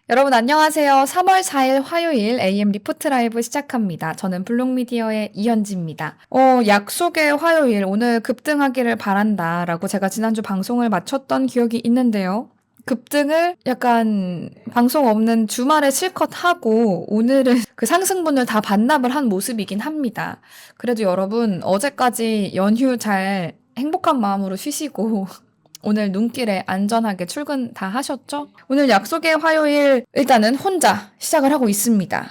여러분 안녕하세요. 3월 4일 화요일 AM 리포트 라이브 시작합니다. 저는 블록미디어의 이현지입니다. 약속의 화요일 오늘 급등하기를 바란다 라고 제가 지난주 방송을 마쳤던 기억이 있는데요. 급등을 약간 방송 없는 주말에 실컷 하고 오늘은 그 상승분을 다 반납을 한 모습이긴 합니다. 그래도 여러분 어제까지 연휴 잘 행복한 마음으로 쉬시고 오늘 눈길에 안전하게 출근 다 하셨죠? 오늘 약속의 화요일 일단은 혼자 시작을 하고 있습니다.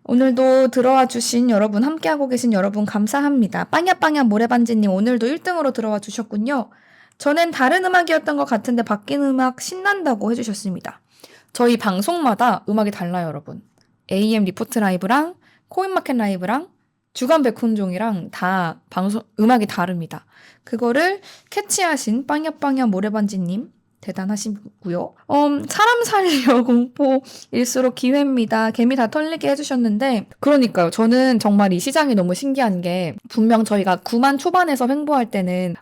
오늘도 들어와 주신 여러분, 함께하고 계신 여러분 감사합니다. 빵야빵야 모래반지님 오늘도 1등으로 들어와 주셨군요. 전엔 다른 음악이었던 것 같은데 바뀐 음악 신난다고 해주셨습니다. 저희 방송마다 음악이 달라요, 여러분. AM 리포트 라이브랑 코인마켓 라이브랑 주간 백훈종이랑 다 음악이 다릅니다. 그거를 캐치하신 빵야빵야 모래반지님 대단하시고요. 사람 살려 공포일수록 기회입니다. 개미 다 털리게 해주셨는데 그러니까요. 저는 정말 이 시장이 너무 신기한 게 분명 저희가 9만 초반에서 횡보할 때는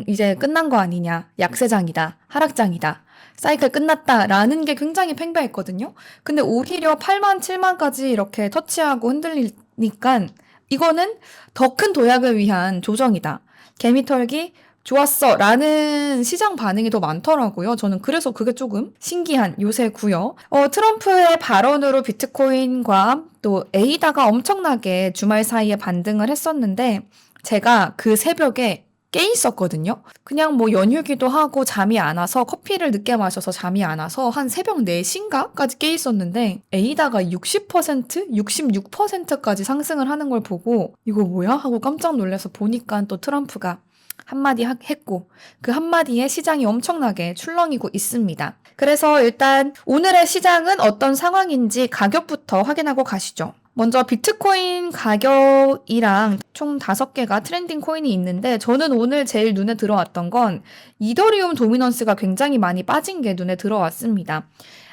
이제 끝난 거 아니냐. 약세장이다. 하락장이다. 사이클 끝났다라는 게 굉장히 팽배했거든요. 근데 오히려 8만, 7만까지 이렇게 터치하고 흔들리니까 이거는 더 큰 도약을 위한 조정이다. 개미털기 좋았어 라는 시장 반응이 더 많더라고요. 저는 그래서 그게 조금 신기한 요새고요. 트럼프의 발언으로 비트코인과 또 에이다가 엄청나게 주말 사이에 반등을 했었는데 제가 그 새벽에 깨 있었거든요. 그냥 뭐 연휴기도 하고 잠이 안 와서 커피를 늦게 마셔서 잠이 안 와서 한 새벽 4시인가까지 깨 있었는데 에이다가 60%? 66%까지 상승을 하는 걸 보고 이거 뭐야? 하고 깜짝 놀라서 보니까 또 트럼프가 한마디 했고 그 한마디에 시장이 엄청나게 출렁이고 있습니다. 그래서 일단 오늘의 시장은 어떤 상황인지 가격부터 확인하고 가시죠. 먼저 비트코인 가격이랑 총 5개가 트렌딩 코인이 있는데 저는 오늘 제일 눈에 들어왔던 건 이더리움 도미넌스가 굉장히 많이 빠진 게 눈에 들어왔습니다.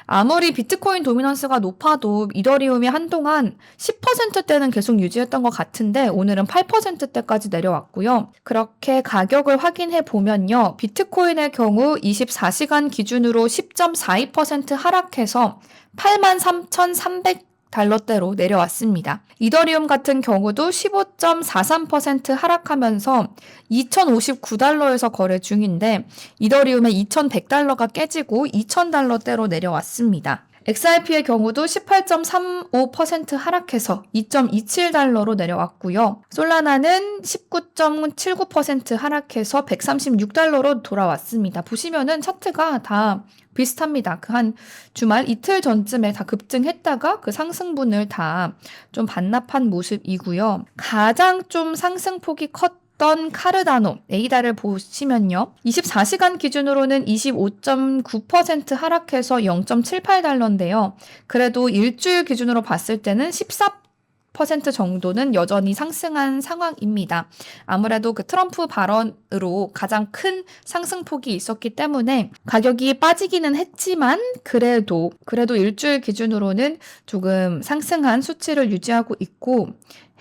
아무리 비트코인 도미넌스가 높아도 이더리움이 한동안 10%대는 계속 유지했던 것 같은데 오늘은 8%대까지 내려왔고요. 그렇게 가격을 확인해 보면요. 비트코인의 경우 24시간 기준으로 10.42% 하락해서 83,300 달러대로 내려왔습니다. 이더리움 같은 경우도 15.43% 하락하면서 2,059달러에서 거래 중인데 이더리움의 2,100달러가 깨지고 2,000달러대로 내려왔습니다. XRP의 경우도 18.35% 하락해서 2.27달러로 내려왔고요. 솔라나는 19.79% 하락해서 136달러로 돌아왔습니다. 보시면은 차트가 다 비슷합니다. 그 한 주말 이틀 전쯤에 다 급증했다가 그 상승분을 다 좀 반납한 모습이고요. 가장 좀 상승폭이 컸던 카르다노, 에이다를 보시면요. 24시간 기준으로는 25.9% 하락해서 0.78달러인데요. 그래도 일주일 기준으로 봤을 때는 14% 정도는 여전히 상승한 상황입니다. 아무래도 그 트럼프 발언으로 가장 큰 상승폭이 있었기 때문에 가격이 빠지기는 했지만 그래도 일주일 기준으로는 조금 상승한 수치를 유지하고 있고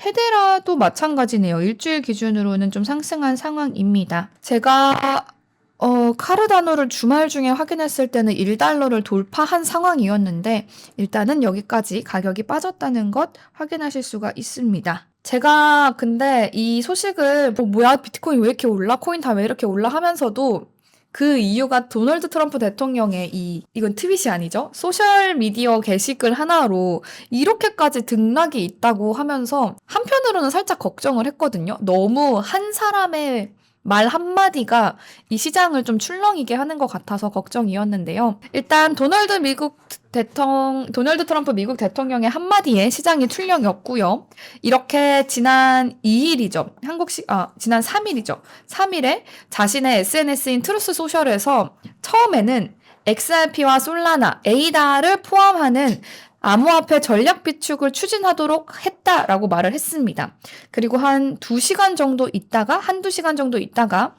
헤데라도 마찬가지네요. 일주일 기준으로는 좀 상승한 상황입니다. 제가 카르다노를 주말 중에 확인했을 때는 1달러를 돌파한 상황이었는데 일단은 여기까지 가격이 빠졌다는 것 확인하실 수가 있습니다. 제가 근데 이 소식을 뭐야 비트코인 왜 이렇게 올라? 코인 다 왜 이렇게 올라? 하면서도 그 이유가 도널드 트럼프 대통령의 이건 트윗이 아니죠? 소셜미디어 게시글 하나로 이렇게까지 등락이 있다고 하면서 한편으로는 살짝 걱정을 했거든요. 너무 한 사람의 말 한마디가 이 시장을 좀 출렁이게 하는 것 같아서 걱정이었는데요. 일단 도널드 트럼프 미국 대통령의 한마디에 시장이 출렁였고요. 이렇게 지난 2일이죠. 지난 3일이죠. 3일에 자신의 SNS인 트루스 소셜에서 처음에는 XRP와 솔라나, 에이다를 포함하는 암호화폐 전략 비축을 추진하도록 했다라고 말을 했습니다. 그리고 한두 시간 정도 있다가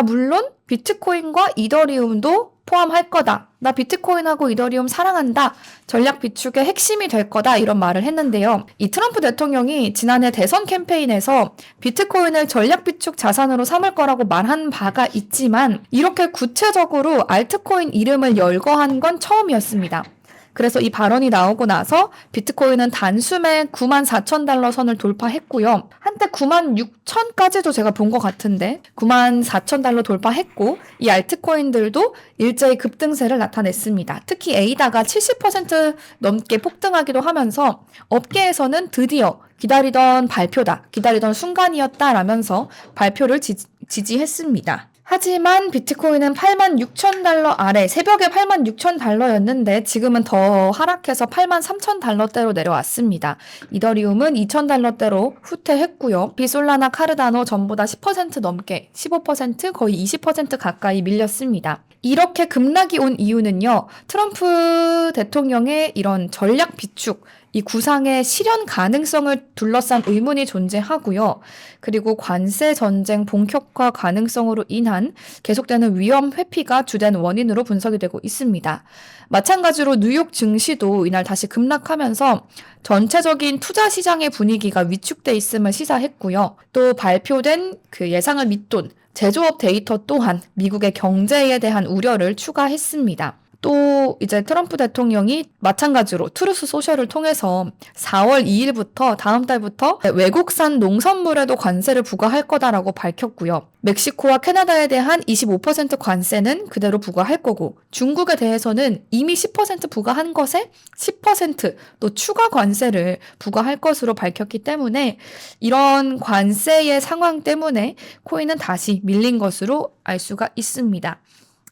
물론 비트코인과 이더리움도 포함할 거다. 나 비트코인하고 이더리움 사랑한다. 전략 비축의 핵심이 될 거다. 이런 말을 했는데요. 이 트럼프 대통령이 지난해 대선 캠페인에서 비트코인을 전략 비축 자산으로 삼을 거라고 말한 바가 있지만 이렇게 구체적으로 알트코인 이름을 열거한 건 처음이었습니다. 그래서 이 발언이 나오고 나서 비트코인은 단숨에 94,000달러 선을 돌파했고요. 한때 96,000까지도 제가 본 것 같은데 94,000달러 돌파했고 이 알트코인들도 일제히 급등세를 나타냈습니다. 특히 에이다가 70% 넘게 폭등하기도 하면서 업계에서는 드디어 기다리던 발표다, 기다리던 순간이었다라면서 발표를 지지했습니다. 하지만 비트코인은 86,000달러 아래, 새벽에 86,000달러였는데 지금은 더 하락해서 83,000달러대로 내려왔습니다. 이더리움은 2,000달러대로 후퇴했고요. 비솔라나 카르다노 전부 다 10% 넘게, 15% 거의 20% 가까이 밀렸습니다. 이렇게 급락이 온 이유는요. 트럼프 대통령의 이런 전략 비축, 이 구상의 실현 가능성을 둘러싼 의문이 존재하고요. 그리고 관세 전쟁 본격화 가능성으로 인한 계속되는 위험 회피가 주된 원인으로 분석이 되고 있습니다. 마찬가지로 뉴욕 증시도 이날 다시 급락하면서 전체적인 투자 시장의 분위기가 위축돼 있음을 시사했고요. 또 발표된 그 예상을 밑돈 제조업 데이터 또한 미국의 경제에 대한 우려를 추가했습니다. 또 이제 트럼프 대통령이 마찬가지로 트루스 소셜을 통해서 4월 2일부터 다음 달부터 외국산 농산물에도 관세를 부과할 거다라고 밝혔고요. 멕시코와 캐나다에 대한 25% 관세는 그대로 부과할 거고 중국에 대해서는 이미 10% 부과한 것에 10%또 추가 관세를 부과할 것으로 밝혔기 때문에 이런 관세의 상황 때문에 코인은 다시 밀린 것으로 알 수가 있습니다.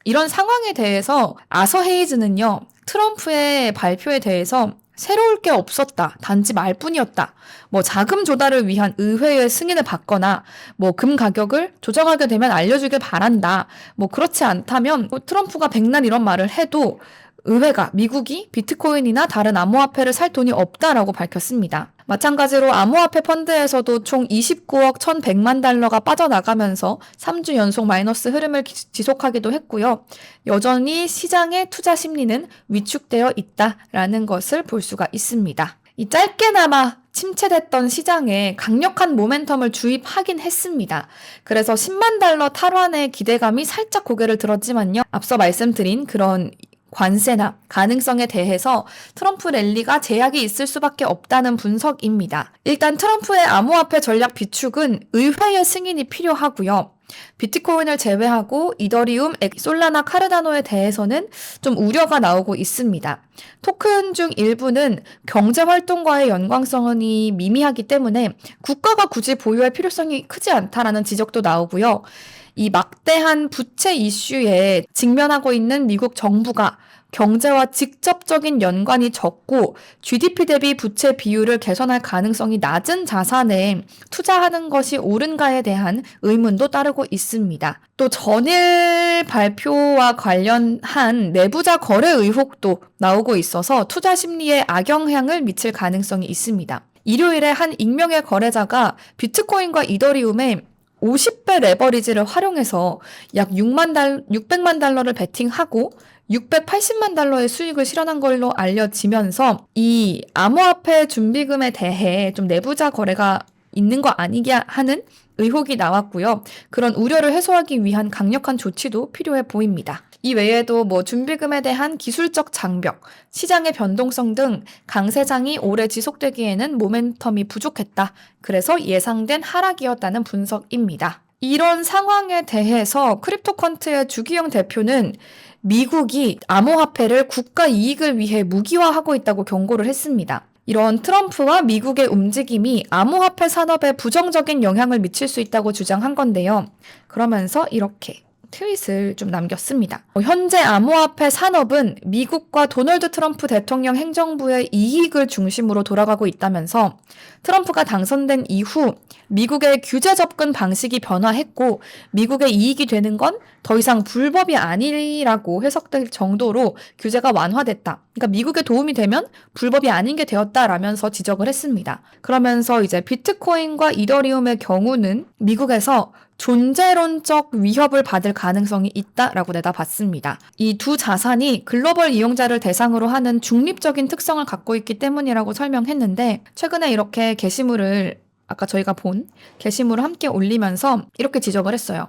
이런 상황에 대해서 아서 헤이즈는요, 트럼프의 발표에 대해서 새로울 게 없었다. 단지 말뿐이었다. 자금 조달을 위한 의회의 승인을 받거나, 금 가격을 조정하게 되면 알려주길 바란다. 그렇지 않다면, 트럼프가 백날 이런 말을 해도 의회가 미국이 비트코인이나 다른 암호화폐를 살 돈이 없다라고 밝혔습니다. 마찬가지로 암호화폐 펀드에서도 총 29억 1,100만 달러가 빠져나가면서 3주 연속 마이너스 흐름을 지속하기도 했고요. 여전히 시장의 투자 심리는 위축되어 있다라는 것을 볼 수가 있습니다. 이 짧게나마 침체됐던 시장에 강력한 모멘텀을 주입하긴 했습니다. 그래서 10만 달러 탈환의 기대감이 살짝 고개를 들었지만요. 앞서 말씀드린 그런 관세나 가능성에 대해서 트럼프 랠리가 제약이 있을 수밖에 없다는 분석입니다. 일단 트럼프의 암호화폐 전략 비축은 의회의 승인이 필요하고요. 비트코인을 제외하고 이더리움, 솔라나, 카르다노에 대해서는 좀 우려가 나오고 있습니다. 토큰 중 일부는 경제활동과의 연관성이 미미하기 때문에 국가가 굳이 보유할 필요성이 크지 않다라는 지적도 나오고요. 이 막대한 부채 이슈에 직면하고 있는 미국 정부가 경제와 직접적인 연관이 적고 GDP 대비 부채 비율을 개선할 가능성이 낮은 자산에 투자하는 것이 옳은가에 대한 의문도 따르고 있습니다. 또 전일 발표와 관련한 내부자 거래 의혹도 나오고 있어서 투자 심리에 악영향을 미칠 가능성이 있습니다. 일요일에 한 익명의 거래자가 비트코인과 이더리움에 50배 레버리지를 활용해서 약 600만 달러를 베팅하고 680만 달러의 수익을 실현한 걸로 알려지면서 이 암호화폐 준비금에 대해 좀 내부자 거래가 있는 거 아니냐 하는 의혹이 나왔고요. 그런 우려를 해소하기 위한 강력한 조치도 필요해 보입니다. 이 외에도 준비금에 대한 기술적 장벽, 시장의 변동성 등 강세장이 오래 지속되기에는 모멘텀이 부족했다. 그래서 예상된 하락이었다는 분석입니다. 이런 상황에 대해서 크립토컨트의 주기영 대표는 미국이 암호화폐를 국가 이익을 위해 무기화하고 있다고 경고를 했습니다. 이런 트럼프와 미국의 움직임이 암호화폐 산업에 부정적인 영향을 미칠 수 있다고 주장한 건데요. 그러면서 이렇게 트윗을 좀 남겼습니다. 현재 암호화폐 산업은 미국과 도널드 트럼프 대통령 행정부의 이익을 중심으로 돌아가고 있다면서 트럼프가 당선된 이후 미국의 규제 접근 방식이 변화했고 미국의 이익이 되는 건 더 이상 불법이 아니라고 해석될 정도로 규제가 완화됐다. 그러니까 미국에 도움이 되면 불법이 아닌 게 되었다라면서 지적을 했습니다. 그러면서 이제 비트코인과 이더리움의 경우는 미국에서 존재론적 위협을 받을 가능성이 있다라고 내다봤습니다. 이 두 자산이 글로벌 이용자를 대상으로 하는 중립적인 특성을 갖고 있기 때문이라고 설명했는데 최근에 이렇게 게시물을 아까 저희가 본 게시물을 함께 올리면서 이렇게 지적을 했어요.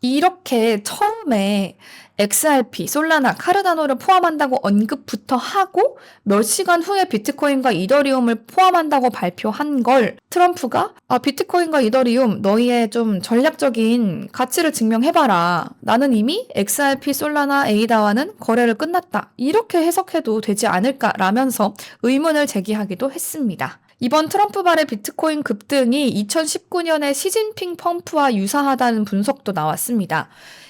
이렇게 처음에 XRP, 솔라나, 카르다노를 포함한다고 언급부터 하고 몇 시간 후에 비트코인과 이더리움을 포함한다고 발표한 걸 트럼프가 비트코인과 이더리움 너희의 좀 전략적인 가치를 증명해봐라. 나는 이미 XRP, 솔라나, 에이다와는 거래를 끝났다. 이렇게 해석해도 되지 않을까라면서 의문을 제기하기도 했습니다. 이번 트럼프발의 비트코인 급등이 2019년의 시진핑 펌프와 유사하다는 분석도 나왔습니다.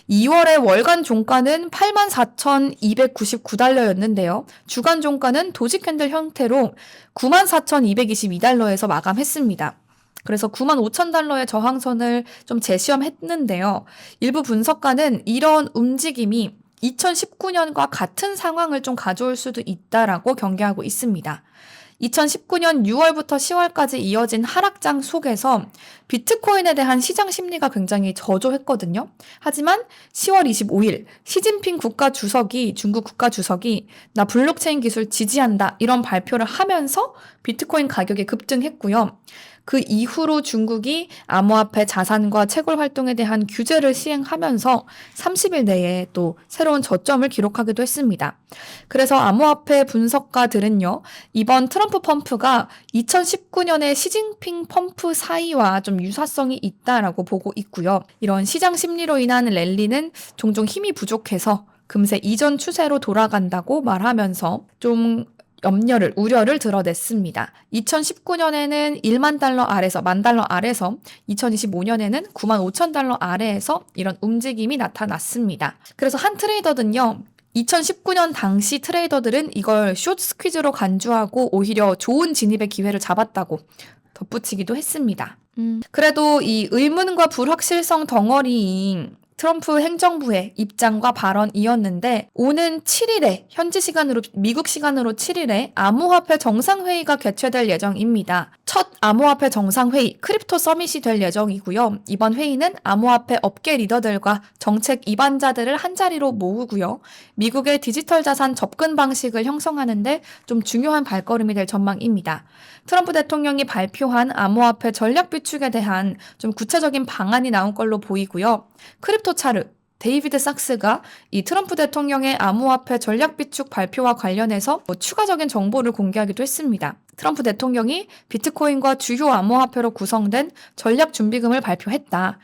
2월의 월간 종가는 84,299달러였는데요. 주간 종가는 도지 캔들 형태로 94,222달러에서 마감했습니다. 그래서 95,000달러의 저항선을 좀 재시험했는데요. 일부 분석가는 이런 움직임이 2019년과 같은 상황을 좀 가져올 수도 있다라고 경계하고 있습니다. 2019년 6월부터 10월까지 이어진 하락장 속에서 비트코인에 대한 시장 심리가 굉장히 저조했거든요. 하지만 10월 25일 시진핑 중국 국가 주석이 나 블록체인 기술 지지한다 이런 발표를 하면서 비트코인 가격이 급등했고요. 그 이후로 중국이 암호화폐 자산과 채굴 활동에 대한 규제를 시행하면서 30일 내에 또 새로운 저점을 기록하기도 했습니다. 그래서 암호화폐 분석가들은요, 이번 트럼프 펌프가 2019년의 시진핑 펌프 사이와 좀 유사성이 있다라고 보고 있고요. 이런 시장 심리로 인한 랠리는 종종 힘이 부족해서 금세 이전 추세로 돌아간다고 말하면서 좀 우려를 드러냈습니다. 2019년에는 1만 달러 아래서, 만 달러 아래서 2025년에는 9만 5천 달러 아래에서 이런 움직임이 나타났습니다. 그래서 한 트레이더는요, 2019년 당시 트레이더들은 이걸 숏 스퀴즈로 간주하고 오히려 좋은 진입의 기회를 잡았다고 덧붙이기도 했습니다. 그래도 이 의문과 불확실성 덩어리인 트럼프 행정부의 입장과 발언이었는데 오는 7일에 미국 시간으로 7일에 암호화폐 정상회의가 개최될 예정입니다. 첫 암호화폐 정상회의 크립토 서밋이 될 예정이고요. 이번 회의는 암호화폐 업계 리더들과 정책 입안자들을 한자리로 모으고요. 미국의 디지털 자산 접근 방식을 형성하는데 좀 중요한 발걸음이 될 전망입니다. 트럼프 대통령이 발표한 암호화폐 전략 비축에 대한 좀 구체적인 방안이 나온 걸로 보이고요. 크립토 차르 데이비드 sak스가 이 트럼프 대통령의 암호화폐 전략 비축 발표와 관련해서 추가적인 정보를 공개하기도 했습니다. 트럼프 대통령이 비트코인과 주요 암호화폐로 구성된 전략 준비금을 발표했다.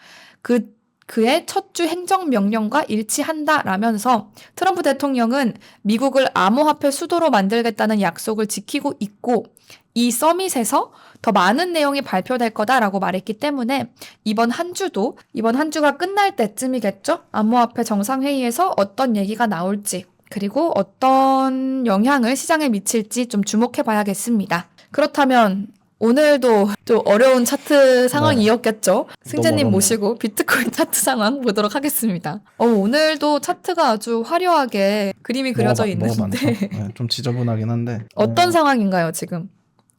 그의 첫 주 행정명령과 일치한다라면서 트럼프 대통령은 미국을 암호화폐 수도로 만들겠다는 약속을 지키고 있고 이 서밋에서 더 많은 내용이 발표될 거다라고 말했기 때문에 이번 한 주가 끝날 때쯤이겠죠? 암호화폐 정상회의에서 어떤 얘기가 나올지 그리고 어떤 영향을 시장에 미칠지 좀 주목해 봐야겠습니다. 그렇다면 오늘도 좀 어려운 차트 상황이었겠죠? 승재님 모시고 비트코인 차트 상황 보도록 하겠습니다. 오늘도 차트가 아주 화려하게 그림이 그려져 있는데 네, 좀 지저분하긴 한데 어떤 상황인가요 지금?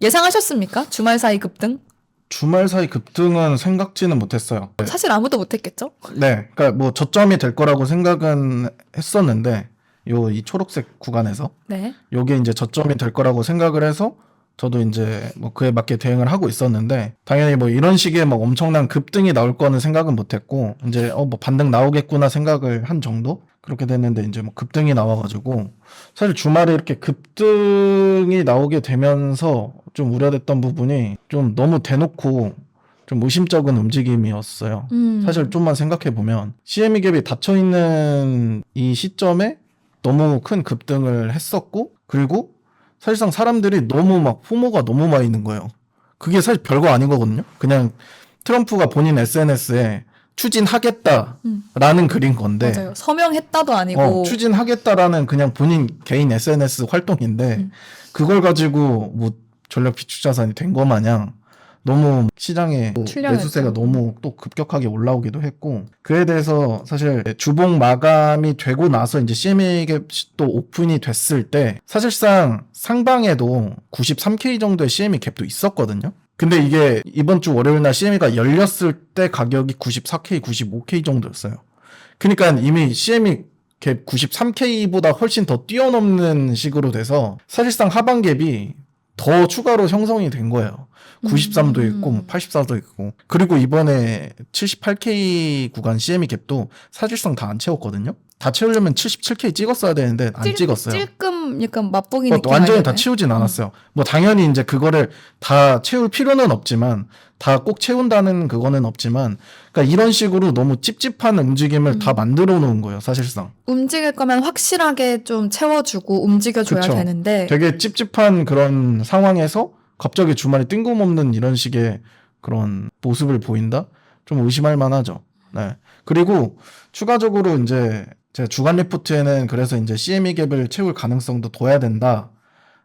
예상하셨습니까? 주말 사이 급등? 주말 사이 급등은 생각지는 못했어요. 사실 아무도 못했겠죠? 네, 그러니까 뭐 저점이 될 거라고 생각은 했었는데 이 초록색 구간에서 네. 요게 이제 저점이 될 거라고 생각을 해서 저도 이제 뭐 그에 맞게 대응을 하고 있었는데 당연히 뭐 이런 식의 막 엄청난 급등이 나올 거는 생각은 못했고 이제 뭐 반등 나오겠구나 생각을 한 정도 그렇게 됐는데 이제 뭐 급등이 나와가지고 사실 주말에 이렇게 급등이 나오게 되면서 좀 우려됐던 부분이 좀 너무 대놓고 좀 의심쩍은 움직임이었어요. 사실 좀만 생각해 보면 CME 갭이 닫혀 있는 이 시점에 너무 큰 급등을 했었고 그리고 사실상 사람들이 너무 막 포모가 너무 많이 있는 거예요. 그게 사실 별거 아닌 거거든요. 그냥 트럼프가 본인 SNS에 추진하겠다라는 글인 건데 맞아요. 서명했다도 아니고 추진하겠다라는 그냥 본인 개인 SNS 활동인데 그걸 가지고 뭐 전략 비축 자산이 된 거 마냥 너무 시장에 매수세가 너무 또 급격하게 올라오기도 했고 그에 대해서 사실 주봉 마감이 되고 나서 이제 CME 갭이 또 오픈이 됐을 때 사실상 상방에도 93K 정도의 CME 갭도 있었거든요. 근데 이게 이번 주 월요일 날 CME가 열렸을 때 가격이 94K, 95K 정도였어요. 그러니까 이미 CME 갭 93K보다 훨씬 더 뛰어넘는 식으로 돼서 사실상 하방 갭이 더 추가로 형성이 된 거예요. 93도 있고 84도 있고, 그리고 이번에 78K 구간 CME 갭도 사실상 다 안 채웠거든요. 다 채우려면 77K 찍었어야 되는데 안 찍었어요. 찔끔 약간 맛보기 느낌 완전히 다 아니었나요? 채우진 않았어요. 뭐 당연히 이제 그거를 다 채울 필요는 없지만, 다 꼭 채운다는 그거는 없지만, 그러니까 이런 식으로 너무 찝찝한 움직임을 다 만들어 놓은 거예요, 사실상. 움직일 거면 확실하게 좀 채워주고 움직여줘야 그쵸. 되는데 되게 찝찝한 그런 상황에서 갑자기 주말에 뜬금없는 이런 식의 그런 모습을 보인다? 좀 의심할 만하죠. 네. 그리고 추가적으로 이제 제가 주간 리포트에는 그래서 이제 CME 갭을 채울 가능성도 둬야 된다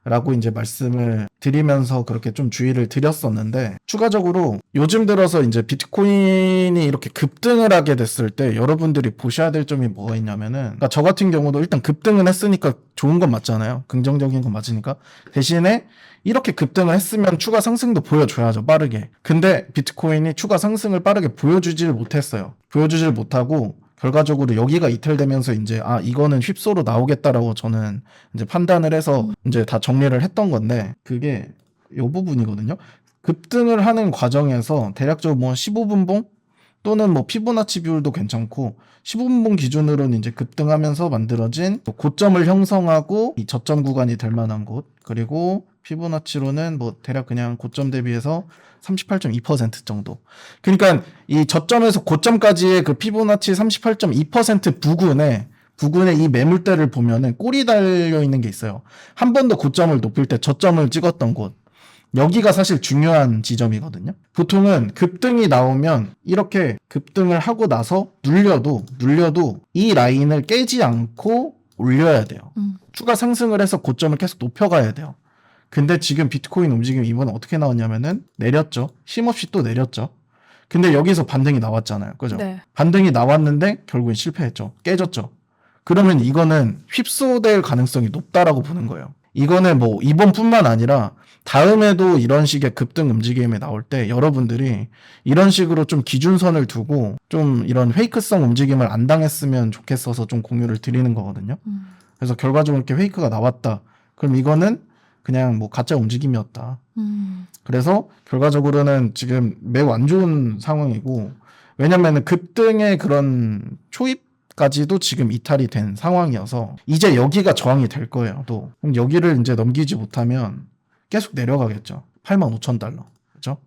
라고 이제 말씀을 드리면서 그렇게 좀 주의를 드렸었는데, 추가적으로 요즘 들어서 이제 비트코인이 이렇게 급등을 하게 됐을 때 여러분들이 보셔야 될 점이 뭐가 있냐면은, 그러니까 저 같은 경우도 일단 급등은 했으니까 좋은 건 맞잖아요. 긍정적인 건 맞으니까. 대신에 이렇게 급등을 했으면 추가 상승도 보여줘야죠, 빠르게. 근데 비트코인이 추가 상승을 빠르게 보여주질 못했어요. 보여주질 못하고 결과적으로 여기가 이탈되면서 이제 이거는 휩소로 나오겠다라고 저는 이제 판단을 해서 이제 다 정리를 했던 건데, 그게 요 부분이거든요. 급등을 하는 과정에서 대략적으로 뭐 15분봉 또는 뭐 피보나치 비율도 괜찮고, 15분봉 기준으로는 이제 급등하면서 만들어진 고점을 형성하고 이 저점 구간이 될 만한 곳, 그리고 피보나치로는 뭐 대략 그냥 고점 대비해서 38.2% 정도. 그러니까 이 저점에서 고점까지의 그 피보나치 38.2% 부근에 이 매물대를 보면은 꼴이 달려 있는 게 있어요. 한 번 더 고점을 높일 때 저점을 찍었던 곳. 여기가 사실 중요한 지점이거든요. 보통은 급등이 나오면 이렇게 급등을 하고 나서 눌려도 이 라인을 깨지 않고 올려야 돼요. 추가 상승을 해서 고점을 계속 높여가야 돼요. 근데 지금 비트코인 움직임이 이번에 어떻게 나왔냐면은 내렸죠. 힘없이 또 내렸죠. 근데 여기서 반등이 나왔잖아요. 그죠? 네. 반등이 나왔는데 결국엔 실패했죠. 깨졌죠. 그러면 이거는 휩소될 가능성이 높다라고 보는 거예요. 이거는 뭐 이번뿐만 아니라 다음에도 이런 식의 급등 움직임이 나올 때 여러분들이 이런 식으로 좀 기준선을 두고 좀 이런 페이크성 움직임을 안 당했으면 좋겠어서 좀 공유를 드리는 거거든요. 그래서 결과적으로 이렇게 페이크가 나왔다. 그럼 이거는 그냥 뭐 가짜 움직임이었다. 그래서 결과적으로는 지금 매우 안 좋은 상황이고, 왜냐면은 급등의 그런 초입까지도 지금 이탈이 된 상황이어서 이제 여기가 저항이 될 거예요. 또 그럼 여기를 이제 넘기지 못하면 계속 내려가겠죠. 85,000달러. 그렇죠?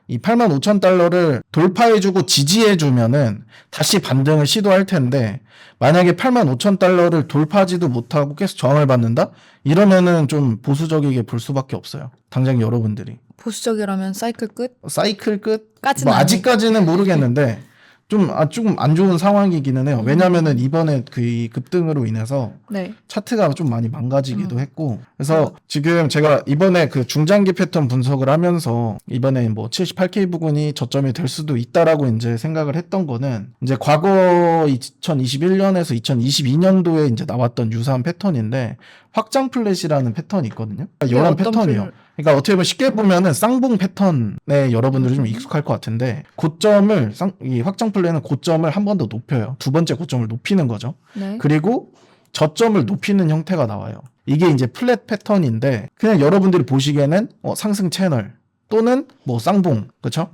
이 85,000달러를 돌파해주고 지지해주면은 다시 반등을 시도할 텐데, 만약에 85,000달러를 돌파하지도 못하고 계속 저항을 받는다? 이러면은 좀 보수적이게 볼 수밖에 없어요. 당장 여러분들이. 보수적이라면 사이클 끝? 사이클 끝? 까지는 뭐 아직까지는 모르겠는데 조금 안 좋은 상황이기는 해요. 왜냐면은 이번에 그 급등으로 인해서 네. 차트가 좀 많이 망가지기도 했고, 그래서 지금 제가 이번에 그 중장기 패턴 분석을 하면서 이번에 뭐 78K 부근이 저점이 될 수도 있다라고 이제 생각을 했던 거는, 이제 과거 2021년에서 2022년도에 이제 나왔던 유사한 패턴인데, 확장 플랫이라는 패턴이 있거든요. 이런 어떤 패턴이요. 그러니까 어떻게 보면 쉽게 보면은 쌍봉 패턴에 여러분들이 좀 익숙할 것 같은데, 이 확장 플랜은 고점을 한 번 더 높여요. 두 번째 고점을 높이는 거죠. 네. 그리고 저점을 높이는 형태가 나와요. 이게 이제 플랫 패턴인데, 그냥 여러분들이 보시기에는 상승 채널 또는 뭐 쌍봉, 그렇죠?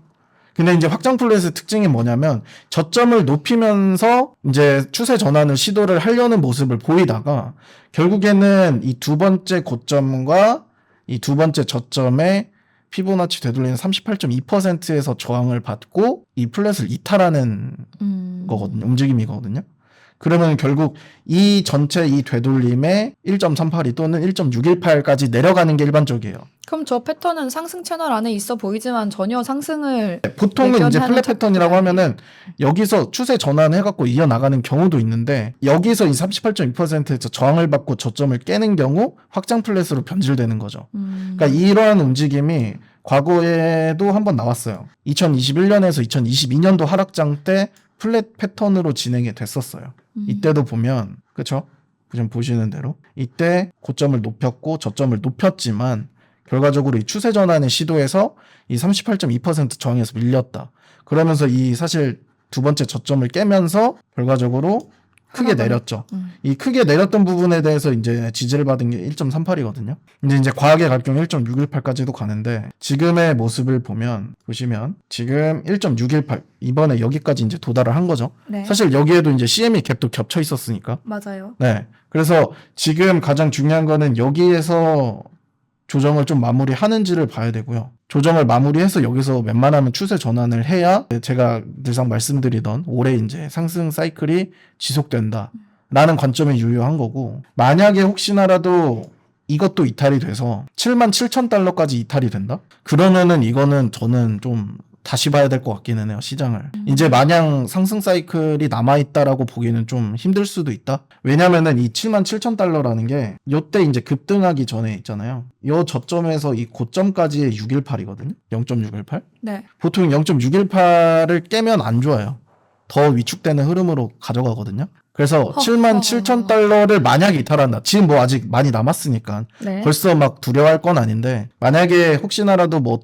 근데 이제 확장 플랫의 특징이 뭐냐면, 저점을 높이면서 이제 추세 전환을 시도를 하려는 모습을 보이다가 결국에는 이 두 번째 고점과 이 두 번째 저점에 피보나치 되돌리는 38.2%에서 저항을 받고 이 플랫을 이탈하는 거거든요. 움직임이거든요. 그러면 결국 이 전체 이 되돌림에 1.382 또는 1.618까지 내려가는 게 일반적이에요. 그럼 저 패턴은 상승 채널 안에 있어 보이지만 전혀 상승을 보통은 이제 예견하는 플랫 패턴이라고 차트가 하면은 여기서 추세 전환해갖고 이어나가는 경우도 있는데, 여기서 이 38.2%에서 저항을 받고 저점을 깨는 경우 확장 플랫으로 변질되는 거죠. 그러니까 이러한 움직임이 과거에도 한번 나왔어요. 2021년에서 2022년도 하락장 때 플랫 패턴으로 진행이 됐었어요. 이때도 보면, 그쵸? 지금 보시는 대로 이때 고점을 높였고 저점을 높였지만 결과적으로 이 추세 전환의 시도에서 이 38.2% 저항에서 밀렸다. 그러면서 이 사실 두 번째 저점을 깨면서 결과적으로 크게 하나만. 내렸죠. 이 크게 내렸던 부분에 대해서 이제 지지를 받은 게 1.38이거든요. 이제 과하게 갈 경우 1.618까지도 가는데 지금의 모습을 보시면 지금 1.618 이번에 여기까지 이제 도달을 한 거죠. 네. 사실 여기에도 이제 CME 갭도 겹쳐 있었으니까. 맞아요. 네. 그래서 지금 가장 중요한 거는 여기에서 조정을 좀 마무리하는지를 봐야 되고요. 조정을 마무리해서 여기서 웬만하면 추세 전환을 해야 제가 늘상 말씀드리던 올해 이제 상승 사이클이 지속된다. 라는 관점이 유효한 거고, 만약에 혹시나라도 이것도 이탈이 돼서 77,000달러까지 이탈이 된다? 그러면은 이거는 저는 좀 다시 봐야 될 것 같기는 해요, 시장을. 이제 마냥 상승 사이클이 남아있다라고 보기는 좀 힘들 수도 있다? 왜냐면은 이 77,000달러라는 게, 요때 이제 급등하기 전에 있잖아요. 요 저점에서 이 고점까지의 618이거든요? 0.618? 네. 보통 0.618을 깨면 안 좋아요. 더 위축되는 흐름으로 가져가거든요. 그래서 77,000달러를 만약에 이탈한다. 지금 뭐 아직 많이 남았으니까. 네. 벌써 막 두려워할 건 아닌데, 만약에 혹시나라도 뭐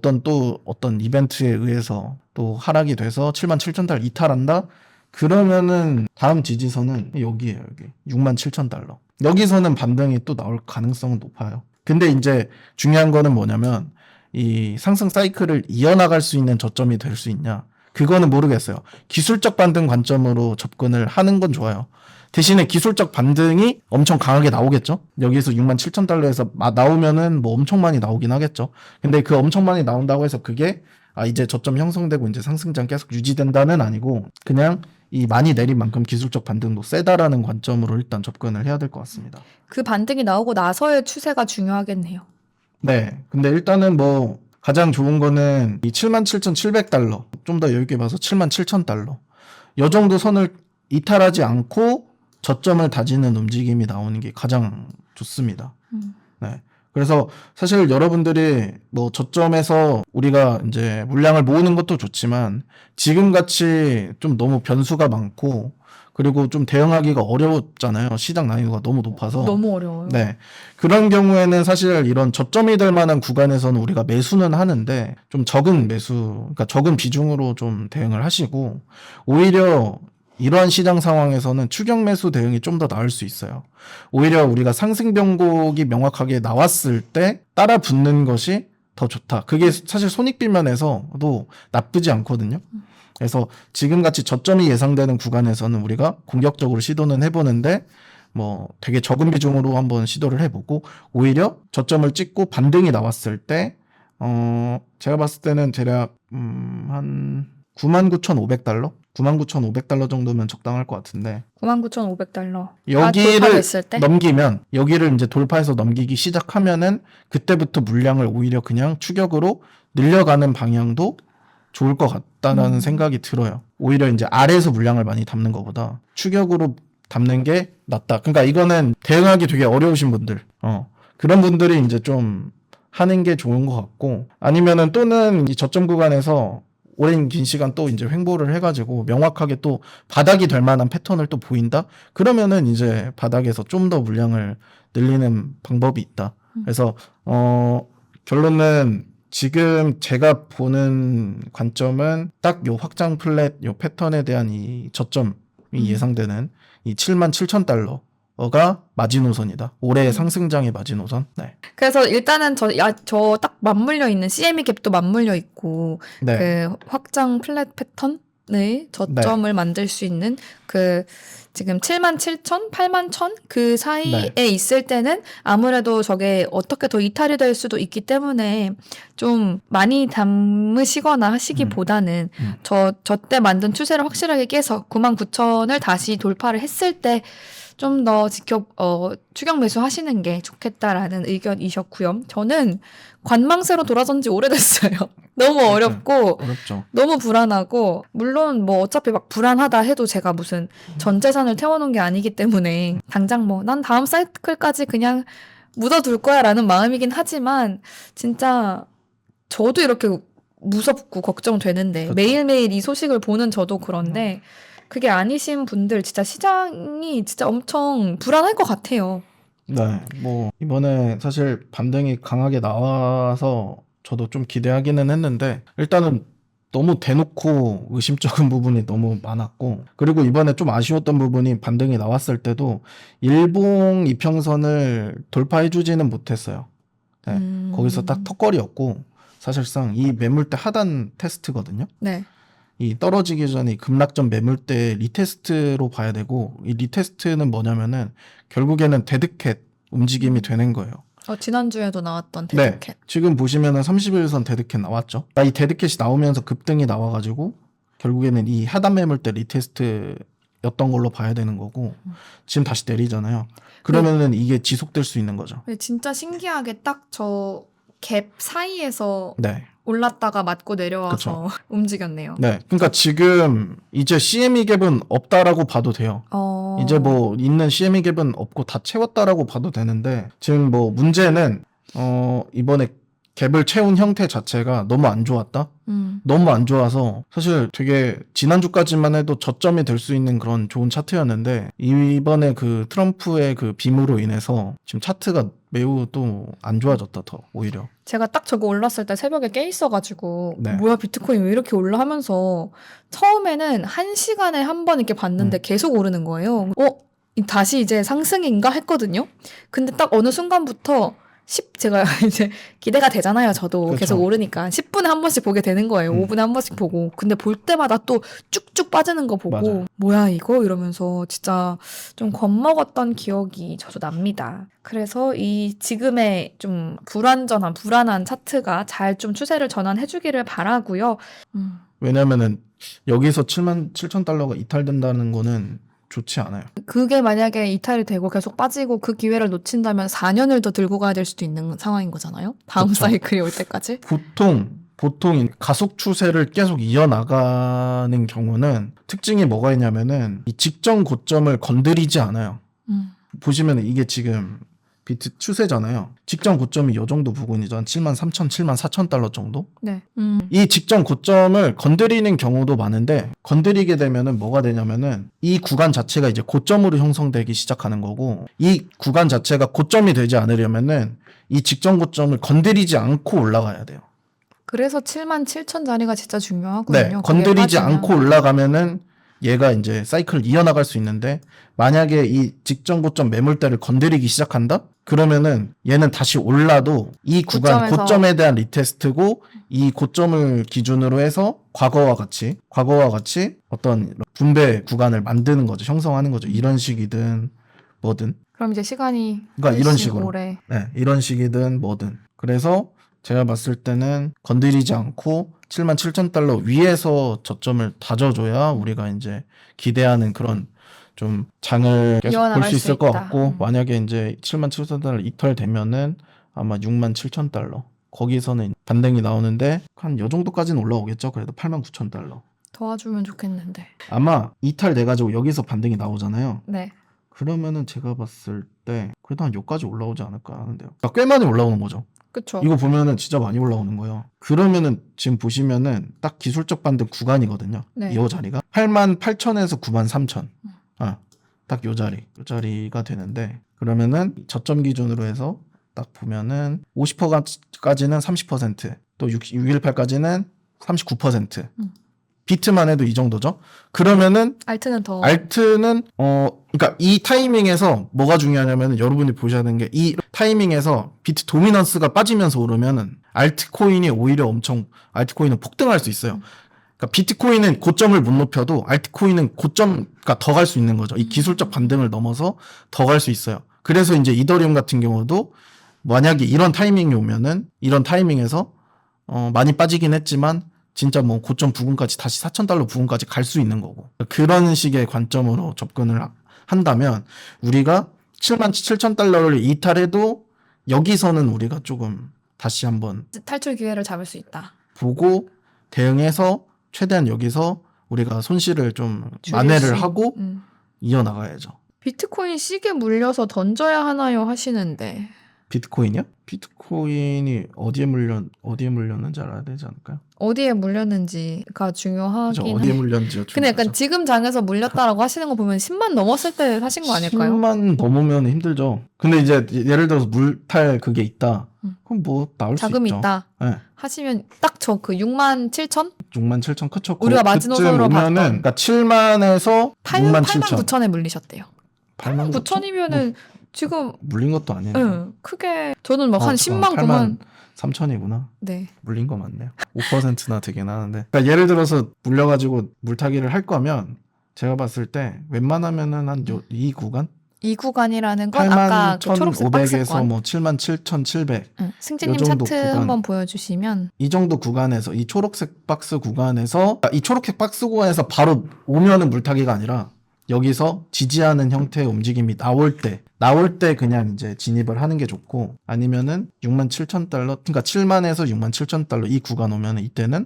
어떤 이벤트에 의해서 또 하락이 돼서 77,000달러 이탈한다? 그러면은 다음 지지선은 여기에요, 여기. 67,000달러. 여기서는 반등이 또 나올 가능성은 높아요. 근데 이제 중요한 거는 뭐냐면, 이 상승 사이클을 이어나갈 수 있는 저점이 될 수 있냐? 그거는 모르겠어요. 기술적 반등 관점으로 접근을 하는 건 좋아요. 대신에 기술적 반등이 엄청 강하게 나오겠죠? 여기서 67,000달러에서 나오면은 뭐 엄청 많이 나오긴 하겠죠. 근데 그 엄청 많이 나온다고 해서 그게 이제 저점 형성되고 이제 상승장 계속 유지된다는 아니고, 그냥 이 많이 내린 만큼 기술적 반등도 세다라는 관점으로 일단 접근을 해야 될 것 같습니다. 그 반등이 나오고 나서의 추세가 중요하겠네요. 네. 근데 일단은 뭐 가장 좋은 거는 이 77,700달러, 좀 더 여유 있게 봐서 77,000달러. 요 정도 선을 이탈하지 않고 저점을 다지는 움직임이 나오는 게 가장 좋습니다. 네. 그래서 사실 여러분들이 뭐 저점에서 우리가 이제 물량을 모으는 것도 좋지만, 지금 같이 좀 너무 변수가 많고 그리고 좀 대응하기가 어렵잖아요. 시장 난이도가 너무 높아서. 너무 어려워요. 네. 그런 경우에는 사실 이런 저점이 될 만한 구간에서는 우리가 매수는 하는데, 좀 적은 매수, 그러니까 적은 비중으로 좀 대응을 하시고, 오히려 이러한 시장 상황에서는 추격 매수 대응이 좀 더 나을 수 있어요. 오히려 우리가 상승 변곡이 명확하게 나왔을 때 따라 붙는 것이 더 좋다. 그게 사실 손익비 면에서도 나쁘지 않거든요. 그래서 지금같이 저점이 예상되는 구간에서는 우리가 공격적으로 시도는 해보는데, 뭐 되게 적은 비중으로 한번 시도를 해보고, 오히려 저점을 찍고 반등이 나왔을 때 제가 봤을 때는 대략 한 99,500달러? 99,500달러 정도면 적당할 것 같은데, 99,500달러. 여기를 돌파됐을 때? 넘기면, 여기를 이제 돌파해서 넘기기 시작하면은 그때부터 물량을 오히려 그냥 추격으로 늘려가는 방향도 좋을 것 같다라는 생각이 들어요. 오히려 이제 아래에서 물량을 많이 담는 것보다 추격으로 담는 게 낫다. 그러니까 이거는 대응하기 되게 어려우신 분들, 그런 분들이 이제 좀 하는 게 좋은 것 같고, 아니면은 또는 이 저점 구간에서 오랜 긴 시간 또 이제 횡보를 해가지고 명확하게 또 바닥이 될 만한 패턴을 또 보인다? 그러면은 이제 바닥에서 좀 더 물량을 늘리는 방법이 있다. 그래서 결론은 지금 제가 보는 관점은 딱 요 확장 플랫 요 패턴에 대한 이 저점이 예상되는 이 77,000달러가 마지노선이다. 올해의 상승장의 마지노선. 네. 그래서 일단은 저 딱 맞물려 있는 CME 갭도 맞물려 있고, 네. 그 확장 플랫 패턴의 저점을 만들 수 있는 그 지금 77,000, 81,000 그 사이에 네. 있을 때는 아무래도 저게 어떻게 더 이탈이 될 수도 있기 때문에 좀 많이 담으시거나 하시기보다는 저때 만든 추세를 확실하게 깨서 99,000을 다시 돌파를 했을 때 좀 더 추격 매수 하시는 게 좋겠다라는 의견이셨고요. 저는 관망세로 돌아선 지 오래됐어요. 너무 어렵고 어렵죠. 너무 불안하고, 물론 뭐 어차피 막 불안하다 해도 제가 무슨 전 재산을 태워놓은 게 아니기 때문에 당장 뭐 난 다음 사이클까지 그냥 묻어둘 거야 라는 마음이긴 하지만, 진짜 저도 이렇게 무섭고 걱정되는데, 그렇죠. 매일매일 이 소식을 보는 저도 그런데, 그게 아니신 분들 진짜 시장이 진짜 엄청 불안할 것 같아요. 네, 뭐 이번에 사실 반등이 강하게 나와서 저도 좀 기대하기는 했는데 일단은 너무 대놓고 의심적인 부분이 너무 많았고 그리고 이번에 좀 아쉬웠던 부분이 반등이 나왔을 때도 일봉 이평선을 돌파해주지는 못했어요. 네, 거기서 딱 턱걸이였고 사실상 이 매물대 하단 테스트거든요. 네. 이 떨어지기 전에 이 급락전 매물대 리테스트로 봐야 되고 이 리테스트는 뭐냐면은 결국에는 데드캣 움직임이 되는 거예요. 지난주에도 나왔던 네. 데드캣. 지금 보시면은 31선 데드캣 나왔죠. 그러니까 이 데드캣이 나오면서 급등이 나와가지고 결국에는 이 하단 매물대 리테스트였던 걸로 봐야 되는 거고 지금 다시 내리잖아요. 그러면은 이게 지속될 수 있는 거죠. 근데 진짜 신기하게 딱 저 갭 사이에서 네. 올랐다가 맞고 내려와서 움직였네요. 네. 그러니까 지금 이제 CME 갭은 없다라고 봐도 돼요. 이제 뭐 있는 CME 갭은 없고 다 채웠다라고 봐도 되는데 지금 뭐 문제는 이번에 갭을 채운 형태 자체가 너무 안 좋았다. 너무 안 좋아서 사실 되게 지난주까지만 해도 저점이 될 수 있는 그런 좋은 차트였는데 이번에 그 트럼프의 그 빔으로 인해서 지금 차트가 매우 또 안 좋아졌다 더 오히려. 제가 딱 저거 올랐을 때 새벽에 깨 있어가지고 네. 뭐야 비트코인 왜 이렇게 올라 하면서 처음에는 1시간에 한 번 이렇게 봤는데 계속 오르는 거예요. 다시 이제 상승인가 했거든요. 근데 딱 어느 순간부터 제가 이제 기대가 되잖아요. 저도 그쵸. 계속 오르니까 10분에 한 번씩 보게 되는 거예요. 5분에 한 번씩 보고. 근데 볼 때마다 또 쭉쭉 빠지는 거 보고 맞아요. 뭐야 이거 이러면서 진짜 좀 겁먹었던 기억이 저도 납니다. 그래서 이 지금의 좀 불안한 차트가 잘 좀 추세를 전환해주기를 바라고요. 왜냐면은 여기서 77,000달러가 이탈된다는 거는 좋지 않아요. 그게 만약에 이탈이 되고 계속 빠지고 그 기회를 놓친다면 4년을 더 들고 가야 될 수도 있는 상황인 거잖아요. 다음 그쵸. 사이클이 올 때까지. 보통 가속 추세를 계속 이어나가는 경우는 특징이 뭐가 있냐면은 이 직전 고점을 건드리지 않아요. 보시면 이게 지금 비트 추세잖아요. 직전 고점이 이 정도 부근이죠. 한 73,000, 74,000달러 정도? 네. 이 직전 고점을 건드리는 경우도 많은데 건드리게 되면은 뭐가 되냐면은 이 구간 자체가 이제 고점으로 형성되기 시작하는 거고 이 구간 자체가 고점이 되지 않으려면은 이 직전 고점을 건드리지 않고 올라가야 돼요. 그래서 77,000 자리가 진짜 중요하거든요. 네, 그게 건드리지 빠지면. 않고 올라가면은 얘가 이제 사이클을 이어나갈 수 있는데 만약에 이 직전 고점 매물대를 건드리기 시작한다? 그러면은 얘는 다시 올라도 이 구간 고점에 대한 리테스트고 이 고점을 기준으로 해서 과거와 같이 어떤 분배 구간을 만드는 거죠. 형성하는 거죠. 이런 식이든 뭐든. 그럼 이제 시간이 그러니까 이런 훨씬 식으로. 오래. 네, 이런 식이든 뭐든. 그래서 제가 봤을 때는 건드리지 않고 77,000달러 위에서 저점을 다져줘야 우리가 이제 기대하는 그런 좀 장을 계속 볼 이어나갈 수 수 있을 것 있다. 같고 만약에 이제 77,000달러 이탈되면은 아마 67,000달러 거기서는 반등이 나오는데 한 요 정도까지는 올라오겠죠. 그래도 89,000달러 도와주면 좋겠는데. 아마 이탈돼가지고 여기서 반등이 나오잖아요. 네. 그러면은 제가 봤을 때 그래도 한 요까지 올라오지 않을까 하는데요. 그러니까 꽤 많이 올라오는 거죠. 그쵸. 이거 보면은 진짜 많이 올라오는 거예요. 그러면은 지금 보시면은 딱 기술적 반등 구간이거든요. 네. 이 자리가 88,000에서 93,000. 딱 요 자리가 되는데 그러면은 저점 기준으로 해서 딱 보면은 50%까지는 30%, 또 618까지는 39%. 비트만 해도 이 정도죠. 그러면은 알트는 더. 알트는 그러니까 이 타이밍에서 뭐가 중요하냐면은 여러분이 보셔야 되는 게 이 타이밍에서 비트 도미넌스가 빠지면서 오르면은 알트코인이 오히려 알트코인은 폭등할 수 있어요. 그러니까 비트코인은 고점을 못 높여도 알트코인은 고점가 더 갈 수 있는 거죠. 이 기술적 반등을 넘어서 더 갈 수 있어요. 그래서 이제 이더리움 같은 경우도 만약에 이런 타이밍이 오면은 이런 타이밍에서 많이 빠지긴 했지만 진짜 뭐 고점 부근까지 다시 4,000달러 부근까지 갈 수 있는 거고 그런 식의 관점으로 접근을 한다면 우리가 77,000달러를 이탈해도 여기서는 우리가 조금 다시 한번 탈출 기회를 잡을 수 있다. 보고 대응해서 최대한 여기서 우리가 손실을 좀 만회를 하고 이어나가야죠. 비트코인 시계 물려서 던져야 하나요 하시는데 비트코인이요? 비트코인이 어디에 물렸는지 알아야 되지 않을까요? 어디에 물렸는지가 그죠? 중요하긴 어디에 해. 물렸는지가 근데 약간 중요하죠. 지금 장에서 물렸다라고 하시는 거 보면 10만 넘었을 때 사신 거 아닐까요? 10만 넘으면 힘들죠. 근데 이제 예를 들어서 물탈 그게 있다. 그럼 뭐 나올 수 자금이 있죠. 있다 네. 하시면 딱 저 그 6만 7천? 6만 7천 그쵸. 우리가 그쯤 마지노선으로 오면은 봤던 그러니까 7만에서 6만 8만 7천. 9천에 물리셨대요. 8만 9천이면은 지금 물린 것도 아니에요. 응, 크게 저는 막 한 10만 9만 8만 3천이구나. 네. 물린 거 맞네요. 5%나 되긴 하는데. 그러니까 예를 들어서 물려가지고 물타기를 할 거면 제가 봤을 때 웬만하면은 한 이 구간? 이 구간이라는 건 아까 8만 그 초록색 1,500에서 박스권. 뭐 7만 7,700. 응, 승진님 요 정도 차트 구간. 한번 보여주시면 이 정도 구간에서 이 초록색 박스 구간에서 이 초록색 박스 구간에서 바로 오면은 물타기가 아니라 여기서 지지하는 형태의 움직임이 나올 때 그냥 이제 진입을 하는 게 좋고 아니면은 67,000달러 그러니까 7만에서 67,000달러 이 구간 오면은 이때는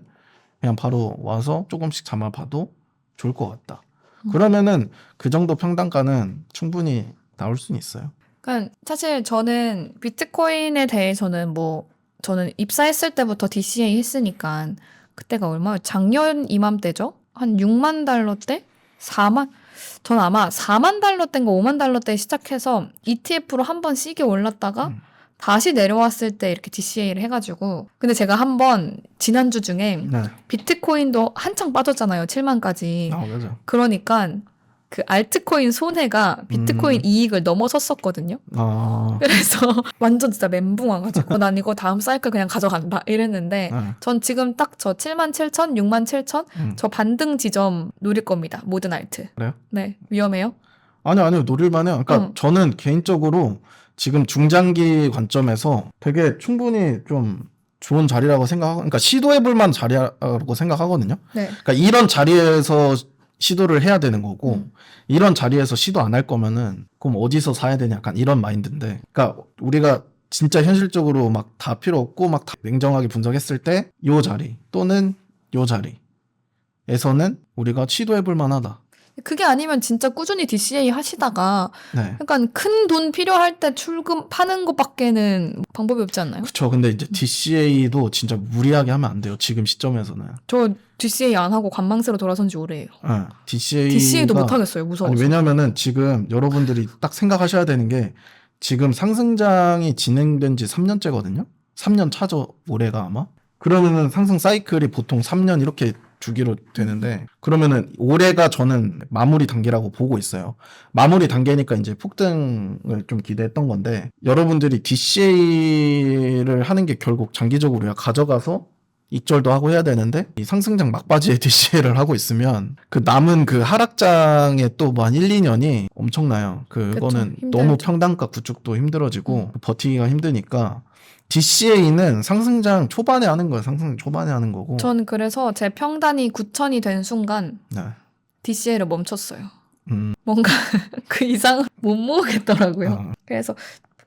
그냥 바로 와서 조금씩 잡아봐도 좋을 것 같다. 그러면은 그 정도 평단가는 충분히 나올 수는 있어요. 그러니까 사실 저는 비트코인에 대해서는 저는 입사했을 때부터 DCA 했으니까 그때가 얼마? 작년 이맘때죠? 한 6만 달러대? 4만? 저는 아마 4만 달러대인가 5만 달러대 시작해서 ETF로 한번 시게 올랐다가 다시 내려왔을 때 이렇게 DCA를 해가지고 근데 제가 한번 지난주 중에 네. 비트코인도 한창 빠졌잖아요. 7만까지. 그죠. 그러니까 그 알트코인 손해가 비트코인 이익을 넘어섰었거든요. 그래서 완전 진짜 멘붕 와가지고 난 이거 다음 사이클 그냥 가져간다 이랬는데 네. 전 지금 딱 저 7만 7천, 6만 7천 저 반등 지점 노릴 겁니다. 모든 알트. 그래요? 네. 위험해요? 아니요. 노릴만해요. 그러니까 저는 개인적으로 지금 중장기 관점에서 되게 충분히 좀 좋은 자리라고 생각하고, 그러니까 시도해볼 만한 자리라고 생각하거든요. 네. 그러니까 이런 자리에서 시도를 해야 되는 거고, 이런 자리에서 시도 안 할 거면은, 그럼 어디서 사야 되냐, 약간 이런 마인드인데, 그러니까 우리가 진짜 현실적으로 막 다 필요 없고, 막 다 냉정하게 분석했을 때, 요 자리 또는 요 자리에서는 우리가 시도해볼 만하다. 그게 아니면 진짜 꾸준히 DCA 하시다가 네. 약간 큰 돈 필요할 때 파는 것밖에는 방법이 없지 않나요? 그쵸. 근데 이제 DCA도 진짜 무리하게 하면 안 돼요. 지금 시점에서는. 저 DCA 안 하고 관망세로 돌아선 지 오래예요. 네. DCA도 못 하겠어요. 무서워서. 아니, 왜냐면은 지금 여러분들이 딱 생각하셔야 되는 게 지금 상승장이 진행된 지 3년째거든요. 3년 차죠. 올해가 아마. 그러면은 상승 사이클이 보통 3년 이렇게 주기로 되는데 그러면은 올해가 저는 마무리 단계라고 보고 있어요. 마무리 단계니까 이제 폭등을 좀 기대했던 건데 여러분들이 DCA를 하는 게 결국 장기적으로 우리가 가져가서 익절도 하고 해야 되는데 이 상승장 막바지에 DCA를 하고 있으면 그 남은 그 하락장에 또 뭐 한 1, 2년이 엄청나요. 그거는 그쵸, 너무 힘들죠. 평단가 구축도 힘들어지고 버티기가 힘드니까 DCA는 상승장 초반에 하는 거예요. 상승장 초반에 하는 거고. 전 그래서 제 평단이 9천이 된 순간 네. DCA를 멈췄어요. 뭔가 그 이상은 못 모으겠더라고요. 그래서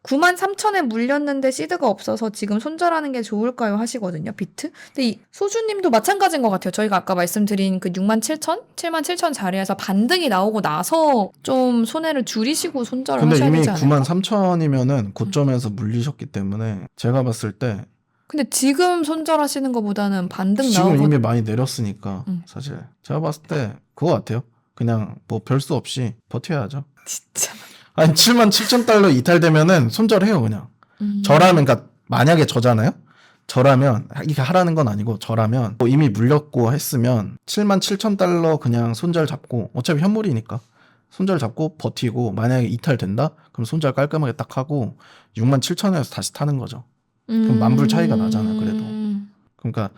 9만 3천에 물렸는데 시드가 없어서 지금 손절하는 게 좋을까요? 하시거든요. 비트. 근데 이 소주님도 마찬가지인 것 같아요. 저희가 아까 말씀드린 그 6만 7천? 7만 7천 자리에서 반등이 나오고 나서 좀 손해를 줄이시고 손절을 근데 하셔야 이미 되지 않을까? 9만 3천이면은 고점에서 물리셨기 때문에 제가 봤을 때 근데 지금 손절하시는 것보다는 반등 지금 나오고 이미 많이 내렸으니까 사실 제가 봤을 때 그거 같아요. 그냥 뭐 별 수 없이 버텨야죠. 진짜. 아니 7만 7천 달러 이탈되면은 손절해요 그냥. 저라면 그러니까 만약에 저잖아요. 저라면 이게 하라는 건 아니고 저라면 뭐 이미 물렸고 했으면 7만 7천 달러 그냥 손절 잡고 어차피 현물이니까 손절 잡고 버티고 만약에 이탈된다? 그럼 손절 깔끔하게 딱 하고 6만 7천에서 다시 타는 거죠. 그럼 만불 차이가 나잖아 그래도. 그러니까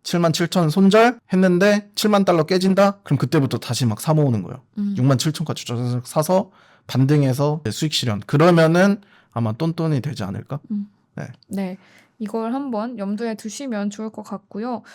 7만 7천 손절 했는데 7만 달러 깨진다? 그럼 그때부터 다시 막 사 모으는 거예요. 6만 7천까지 쭉 사서 반등해서 수익 실현. 그러면은 아마 똔똔이 되지 않을까? 네. 이걸 한번 염두에 두시면 좋을 것 같고요.